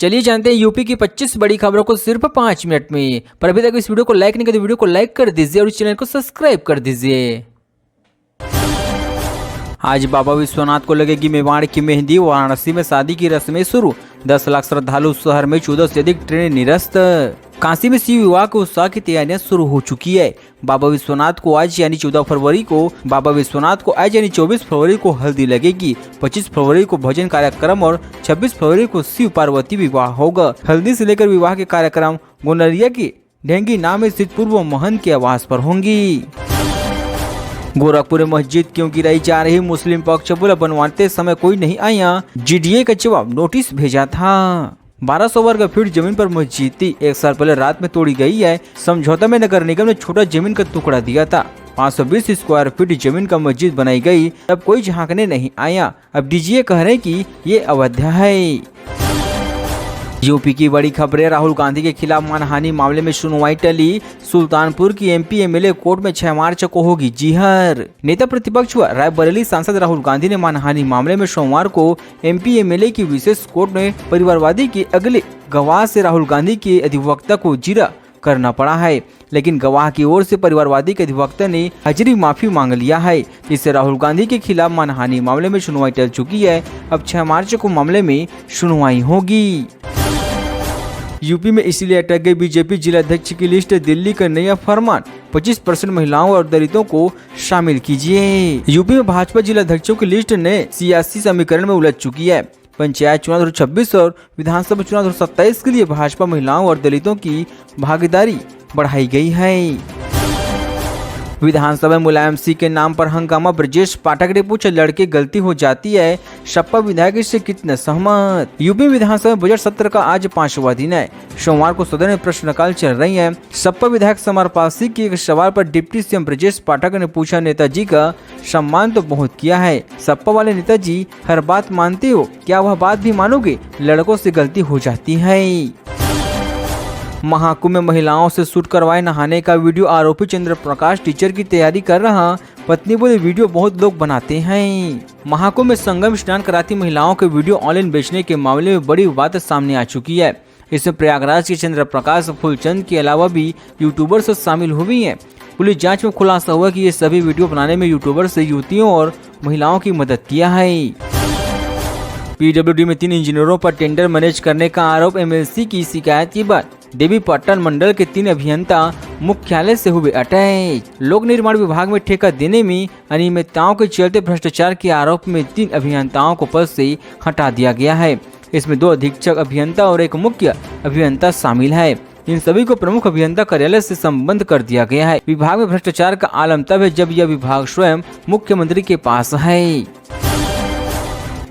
चलिए जानते हैं यूपी की 25 बड़ी खबरों को सिर्फ 5 मिनट में। पर अभी तक इस वीडियो को लाइक नहीं किया तो वीडियो को लाइक कर दीजिए और इस चैनल को सब्सक्राइब कर दीजिए। आज बाबा विश्वनाथ को लगेगी मेवाड़ की मेहंदी। वाराणसी में शादी की रस्में शुरू। 10 लाख श्रद्धालु। शहर में 14 से अधिक ट्रेनें निरस्त। काशी में शिव विवाह के उत्साह की तैयारियां शुरू हो चुकी है। बाबा विश्वनाथ को आज यानी 14 फरवरी को 24 फरवरी को हल्दी लगेगी। 25 फरवरी को भजन कार्यक्रम और 26 फरवरी को शिव पार्वती विवाह होगा। हल्दी से लेकर विवाह के कार्यक्रम गोनरिया की ढेंगी नाम स्थित पूर्व महंत के आवास पर होंगी। गोरखपुर में मस्जिद क्यों गिराई जा रही? मुस्लिम पक्ष बोला बनवाते समय कोई नहीं आया। जीडीए का जवाब नोटिस भेजा था। 1200 वर्ग फीट जमीन पर मस्जिद थी। 1 साल पहले रात में तोड़ी गई है। समझौता में नगर निगम ने छोटा जमीन का टुकड़ा दिया था। 520 स्क्वायर फीट जमीन का मस्जिद बनाई गई। तब कोई झांकने नहीं आया। अब डीजीए कह रहे कि ये अवैध है। यूपी की बड़ी खबरें। राहुल गांधी के खिलाफ मानहानि मामले में सुनवाई टली। सुल्तानपुर की एमपी एमएलए कोर्ट में 6 मार्च को होगी जीहर। नेता प्रतिपक्ष व रायबरेली सांसद राहुल गांधी ने मानहानि मामले में सोमवार को एमपी एमएलए की विशेष कोर्ट में परिवारवादी के अगले गवाह से राहुल गांधी के अधिवक्ता को जिरा करना पड़ा है। लेकिन गवाह की ओर से परिवारवादी के अधिवक्ता ने हाजिरी माफी मांग लिया है। इससे राहुल गांधी के खिलाफ मानहानि मामले में सुनवाई टल चुकी है। अब 6 मार्च को मामले में सुनवाई होगी। यूपी में इसलिए अटक गई बीजेपी जिलाध्यक्ष की लिस्ट। दिल्ली का नया फरमान 25% महिलाओं और दलितों को शामिल कीजिए। यूपी में भाजपा जिलाध्यक्षों की लिस्ट नए सियासी समीकरण में उलझ चुकी है। पंचायत चुनाव 2026 और विधानसभा चुनाव 2027 के लिए भाजपा महिलाओं और दलितों की भागीदारी बढ़ाई गई है। विधानसभा में मुलायम सिंह के नाम पर हंगामा। ब्रजेश पाठक ने पूछा लड़के गलती हो जाती है, सपा विधायक इससे कितने सहमत? यूपी विधानसभा बजट सत्र का आज 5वां दिन है। सोमवार को सदन में प्रश्नकाल चल रही है। सपा विधायक समरपाल सिंह के एक सवाल पर डिप्टी सीएम ब्रजेश पाठक ने पूछा नेताजी का सम्मान तो बहुत किया है, सपा वाले नेताजी हर बात मानते हो, क्या वह बात भी मानोगे? लड़कों से गलती हो जाती है। महाकुंभ में महिलाओं से शूट करवाए नहाने का वीडियो। आरोपी चंद्र प्रकाश टीचर की तैयारी कर रहा। पत्नी बोले वीडियो बहुत लोग बनाते हैं। महाकुंभ में संगम स्नान कराती महिलाओं के वीडियो ऑनलाइन बेचने के मामले में बड़ी बात सामने आ चुकी है। इसमें प्रयागराज के चंद्र प्रकाश फुलचंद के अलावा भी यूट्यूबर्स शामिल हुई हैं। पुलिस जांच में खुलासा हुआ कि ये सभी वीडियो बनाने में यूट्यूबर्स से युवतियों और महिलाओं की मदद किया है। पीडब्ल्यूडी में 3 इंजीनियरों पर टेंडर मैनेज करने का आरोप। एमएलसी की शिकायत के बाद देवीपट्टन मंडल के 3 अभियंता मुख्यालय से हुए अटैच। लोक निर्माण विभाग में ठेका देने में अनियमितताओं के चलते भ्रष्टाचार के आरोप में 3 अभियंताओं को पद से हटा दिया गया है। इसमें 2 अधीक्षक अभियंता और 1 मुख्य अभियंता शामिल है। इन सभी को प्रमुख अभियंता कार्यालय से संबद्ध कर दिया गया है। विभाग में भ्रष्टाचार का आलम तब है जब यह विभाग स्वयं मुख्यमंत्री के पास है।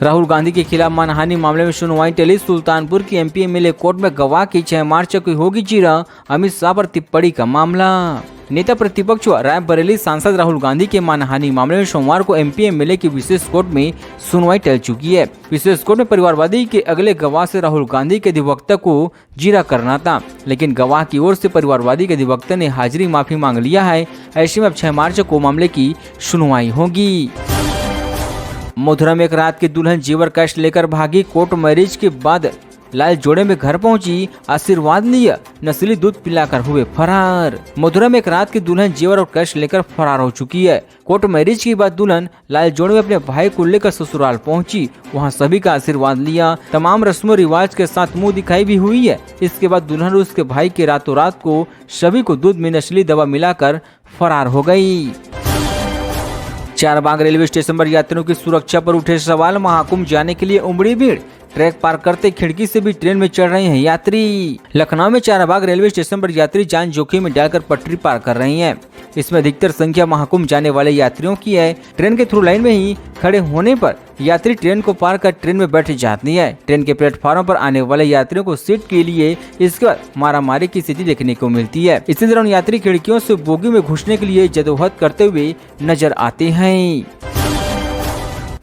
राहुल गांधी के खिलाफ मानहानि मामले में सुनवाई टली। सुल्तानपुर की एमपी एमएलए कोर्ट में गवाह की 6 मार्च को होगी जीरा। अमित शाह पर टिप्पणी का मामला। नेता प्रतिपक्ष व रायबरेली सांसद राहुल गांधी के मानहानि मामले में सोमवार को एमपी एमएलए की विशेष कोर्ट में सुनवाई टल चुकी है। विशेष कोर्ट में परिवारवादी के अगले गवाह से राहुल गांधी के अधिवक्ता को जीरा करना था, लेकिन गवाह की ओर से परिवारवादी के अधिवक्ता ने हाजिरी माफी मांग लिया है। ऐसे में अब 6 मार्च को मामले की सुनवाई होगी। मथुरा में एक रात की दुल्हन जेवर कैश लेकर भागी। कोर्ट मैरिज के बाद लाल जोड़े में घर पहुंची, आशीर्वाद लिया, नस्ली दूध पिलाकर हुए फरार। मथुरा में एक रात की दुल्हन जेवर और कैश लेकर फरार हो चुकी है। कोर्ट मैरिज के बाद दुल्हन लाल जोड़े में अपने भाई को लेकर ससुराल पहुंची। वहां सभी का आशीर्वाद लिया, तमाम रस्मों रिवाज के साथ मुंह दिखाई भी हुई है। इसके बाद दुल्हन और उसके भाई के रातों रात को सभी को दूध में नस्ली दवा मिलाकर फरार हो गयी। चारबाग रेलवे स्टेशन पर यात्रियों की सुरक्षा पर उठे सवाल। महाकुंभ जाने के लिए उमड़ी भीड़। ट्रैक पार करते खिड़की से भी ट्रेन में चढ़ रहे हैं यात्री। लखनऊ में चारबाग रेलवे स्टेशन पर यात्री जान जोखिम में डालकर पटरी पार कर रही हैं। इसमें अधिकतर संख्या महाकुंभ जाने वाले यात्रियों की है। ट्रेन के थ्रू लाइन में ही खड़े होने पर यात्री ट्रेन को पार कर ट्रेन में बैठ जाती है। ट्रेन के प्लेटफॉर्म पर आने वाले यात्रियों को सीट के लिए इसके बाद मारामारी की स्थिति देखने को मिलती है। इसी दौरान यात्री खिड़कियों से बोगी में घुसने के लिए जदोजहद करते हुए नजर आते हैं।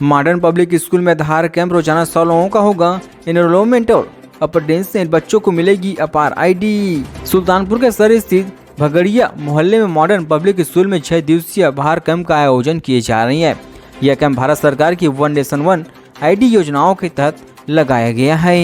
मॉडर्न पब्लिक स्कूल में आधार कैंप रोजाना 100 लोगों का होगा। एनरोलमेंट और अटेंडेंस से बच्चों को मिलेगी अपार आईडी। सुल्तानपुर के सर स्थित भगड़िया मोहल्ले में मॉडर्न पब्लिक स्कूल में 6 दिवसीय आधार कैंप का आयोजन किए जा रही है। यह कैंप भारत सरकार की 1 नेशन 1 आईडी योजनाओं के तहत लगाया गया है।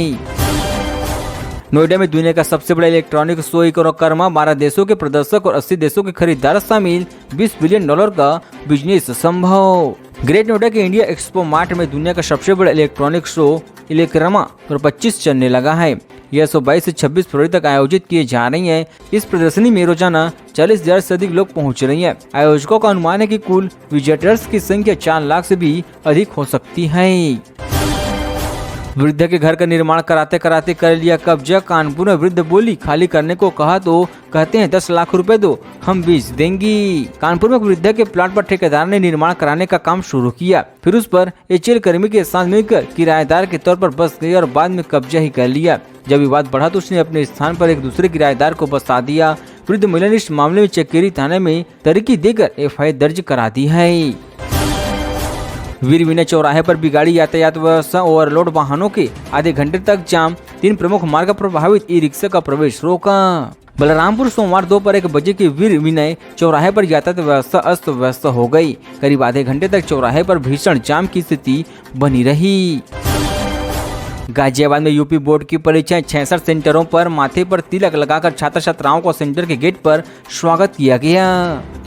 नोएडा में दुनिया का सबसे बड़ा इलेक्ट्रॉनिक शो विश्वकर्मा, 12 देशों के प्रदर्शक और 80 देशों के खरीदार शामिल, $20 बिलियन का बिजनेस संभव। ग्रेट नोएडा के इंडिया एक्सपो मार्ट में दुनिया का सबसे बड़ा इलेक्ट्रॉनिक शो इलेक्ट्रमा 2025 चलने लगा है। यह शो 22 से 26 फरवरी तक आयोजित किए जा रही है। इस प्रदर्शनी में रोजाना 40,000 से अधिक लोग पहुंच रही हैं। आयोजकों का अनुमान है कि कुल विजिटर्स की संख्या 4 लाख से भी अधिक हो सकती है। वृद्ध के घर का निर्माण कराते कराते कर लिया कब्जा, कानपुर में वृद्ध बोली खाली करने को कहा तो कहते हैं 10 लाख रुपए दो, हम बेच देंगी। कानपुर में वृद्ध के प्लाट पर ठेकेदार ने निर्माण कराने का काम शुरू किया, फिर उस पर एचएल कर्मी के साथ मिलकर किराएदार के तौर पर बस गई और बाद में कब्जा ही कर लिया। जब विवाद बढ़ा तो उसने अपने स्थान पर एक दूसरे किराएदार को बसा दिया। वृद्ध महिला ने इस मामले में चकेरी थाने में तरक्की देकर एफआईआर दर्ज करा दी है। वीर विनय चौराहे पर बिगाड़ी यातायात व्यवस्था, ओवरलोड वाहनों के आधे घंटे तक जाम, 3 प्रमुख मार्ग प्रभावित, ई रिक्शा का प्रवेश रोका। बलरामपुर सोमवार दोपहर 1 बजे के वीर विनय चौराहे पर यातायात व्यवस्था अस्त व्यस्त हो गई। करीब आधे घंटे तक चौराहे पर भीषण जाम की स्थिति बनी रही। गाजियाबाद में यूपी बोर्ड की परीक्षाएं, 66 सेंटरों पर माथे पर तिलक लगाकर छात्र छात्राओं को सेंटर के गेट पर स्वागत किया गया।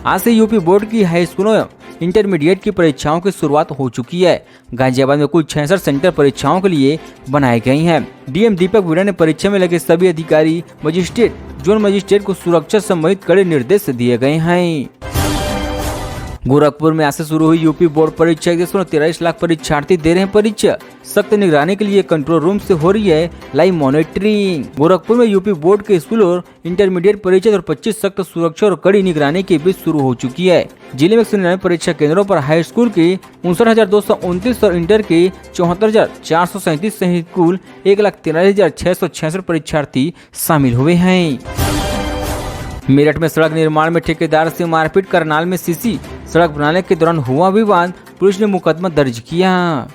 आज से यूपी बोर्ड की हाई स्कूलों इंटरमीडिएट की परीक्षाओं की शुरुआत हो चुकी है। गाजियाबाद में कुल 66 सेंटर परीक्षाओं के लिए बनाए गए हैं। डीएम दीपक वीणा ने परीक्षा में लगे सभी अधिकारी, मजिस्ट्रेट, जोन मजिस्ट्रेट को सुरक्षा संबंधित कड़े निर्देश दिए गए हैं। गोरखपुर में आज से शुरू हुई यूपी बोर्ड परीक्षा, 143 लाख परीक्षार्थी दे रहे हैं परीक्षा। सख्त निगरानी के लिए कंट्रोल रूम से हो रही है लाइव मॉनिटरिंग। गोरखपुर में यूपी बोर्ड के स्कूल और इंटरमीडिएट परीक्षा 2025 सख्त सुरक्षा और कड़ी निगरानी के बीच शुरू हो चुकी है। जिले में 199 परीक्षा केंद्रों पर हाई स्कूल के 59,229 और इंटर के 74,437 सहित कुल 1,43,666 परीक्षार्थी शामिल हुए हैं। मेरठ में सड़क निर्माण में ठेकेदार से मारपीट, करनाल में सीसी सड़क बनाने के दौरान हुआ विवाद, पुलिस ने मुकदमा दर्ज किया।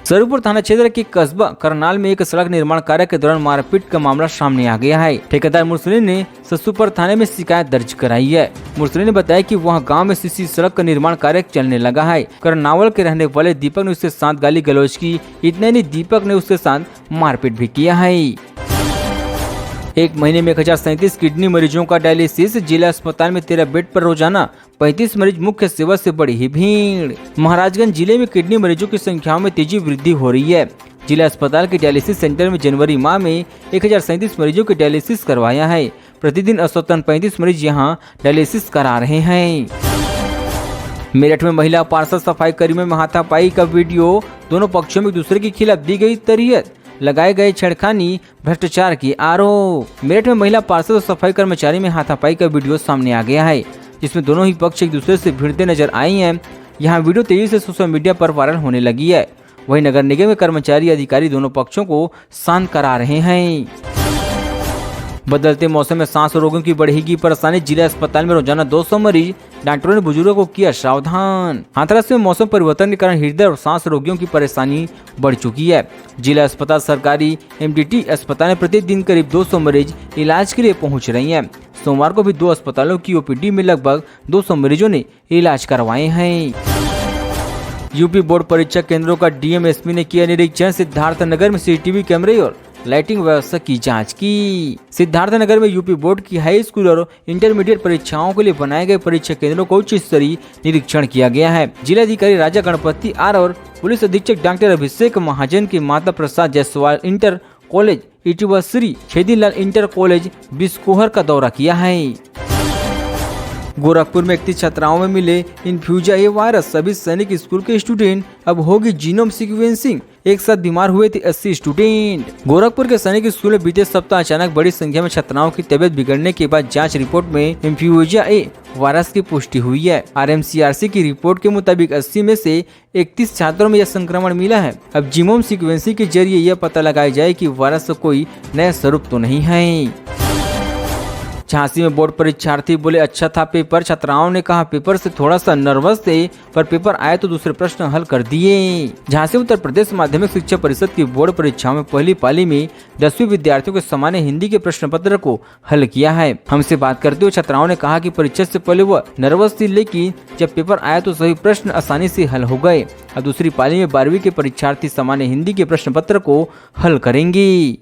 सरूपुर थाना क्षेत्र के कस्बा करनाल में एक सड़क निर्माण कार्य के दौरान मारपीट का मामला सामने आ गया है। ठेकेदार मुरसली ने ससुपर थाने में शिकायत दर्ज कराई है। मुरसली ने बताया कि वहां गांव में सीसी सड़क का निर्माण कार्य चलने लगा है। करनावल के रहने वाले दीपक ने उसके साथ गाली गलौज की। इतने नहीं, दीपक ने उसके साथ मारपीट भी किया है। एक महीने में 1037 किडनी मरीजों का डायलिसिस, जिला अस्पताल में 13 बेड पर रोजाना 35 मरीज, मुख्य सेवा से बढ़ी ही भीड़। महाराजगंज जिले में किडनी मरीजों की संख्या में तेजी वृद्धि हो रही है। जिला अस्पताल के डायलिसिस सेंटर में जनवरी माह में 1037 मरीजों की डायलिसिस करवाया है। प्रतिदिन औसतन 35 मरीज यहां डायलिसिस करा रहे हैं। मेरठ में महिला पार्षद सफाई कर्मियों में हाथापाई का वीडियो, दोनों पक्षों में एक दूसरे के खिलाफ दी गई तरीयत, लगाए गए छेड़खानी, भ्रष्टाचार की आरोप। मेरठ में महिला पार्षद और सफाई कर्मचारी में हाथापाई का वीडियो सामने आ गया है, जिसमें दोनों ही पक्ष एक दूसरे से भिड़ते नजर आई हैं। यहाँ वीडियो तेजी से सोशल मीडिया पर वायरल होने लगी है। वहीं नगर निगम के कर्मचारी अधिकारी दोनों पक्षों को शांत करा रहे हैं। बदलते मौसम में सांस रोगों की बढ़ेगी परेशानी, जिला अस्पताल में रोजाना 200 मरीज, डॉक्टरों ने बुजुर्गों को किया सावधान। हाथरस में मौसम परिवर्तन के कारण हृदय और सांस रोगियों की परेशानी बढ़ चुकी है। जिला अस्पताल सरकारी एमडीटी अस्पताल में प्रतिदिन करीब 200 मरीज इलाज के लिए पहुंच रही हैं। सोमवार को भी 2 अस्पतालों की ओपीडी में लगभग 200 मरीजों ने इलाज करवाए हैं। यूपी बोर्ड परीक्षा केंद्रों का डीएम एसपी ने किया निरीक्षण, सिद्धार्थनगर में सीसीटीवी कैमरे और लाइटिंग व्यवस्था की जांच की। सिद्धार्थनगर में यूपी बोर्ड की हाई स्कूल और इंटरमीडिएट परीक्षाओं के लिए बनाए गए परीक्षा केंद्रों को उच्च स्तरीय निरीक्षण किया गया है। जिलाधिकारी राजा गणपति आर और पुलिस अधीक्षक डॉक्टर अभिषेक महाजन की Mata Prasad Jaiswal inter college, Itwa Shri Chhedilal inter college Biskohar का दौरा किया है। गोरखपुर में 31 छात्राओं में मिले इन्फ्लुएंजा ए वायरस, सभी सैनिक स्कूल के स्टूडेंट अब होगी जीनोम सीक्वेंसिंग। एक साथ बीमार हुए थे 80 स्टूडेंट। गोरखपुर के सैनिक स्कूल में बीते सप्ताह अचानक बड़ी संख्या में छात्राओं की तबीयत बिगड़ने के बाद जांच रिपोर्ट में इन्फ्लुएंजा ए वायरस की पुष्टि हुई है। आरएमसीआरसी की रिपोर्ट के मुताबिक 80 में से 31 छात्रों में यह संक्रमण मिला है। अब जीनोम सीक्वेंसिंग के जरिए यह पता लगाया जाए कि वायरस का कोई नया स्वरूप तो नहीं है। झांसी में बोर्ड परीक्षार्थी बोले अच्छा था पेपर, छात्राओं ने कहा पेपर से थोड़ा सा नर्वस थे पर पेपर आए तो दूसरे प्रश्न हल कर दिए। झांसी उत्तर प्रदेश माध्यमिक शिक्षा परिषद की बोर्ड परीक्षाओं में पहली पाली में 10वीं विद्यार्थियों के सामान्य हिंदी के प्रश्न पत्र को हल किया है। हमसे बात करते हुए छात्राओं ने कहा कि परीक्षा से पहले वह नर्वस थी, लेकिन जब पेपर आया तो सभी प्रश्न आसानी से हल हो गए। अब दूसरी पाली में 12वीं के परीक्षार्थी सामान्य हिंदी के प्रश्न पत्र को हल करेंगे।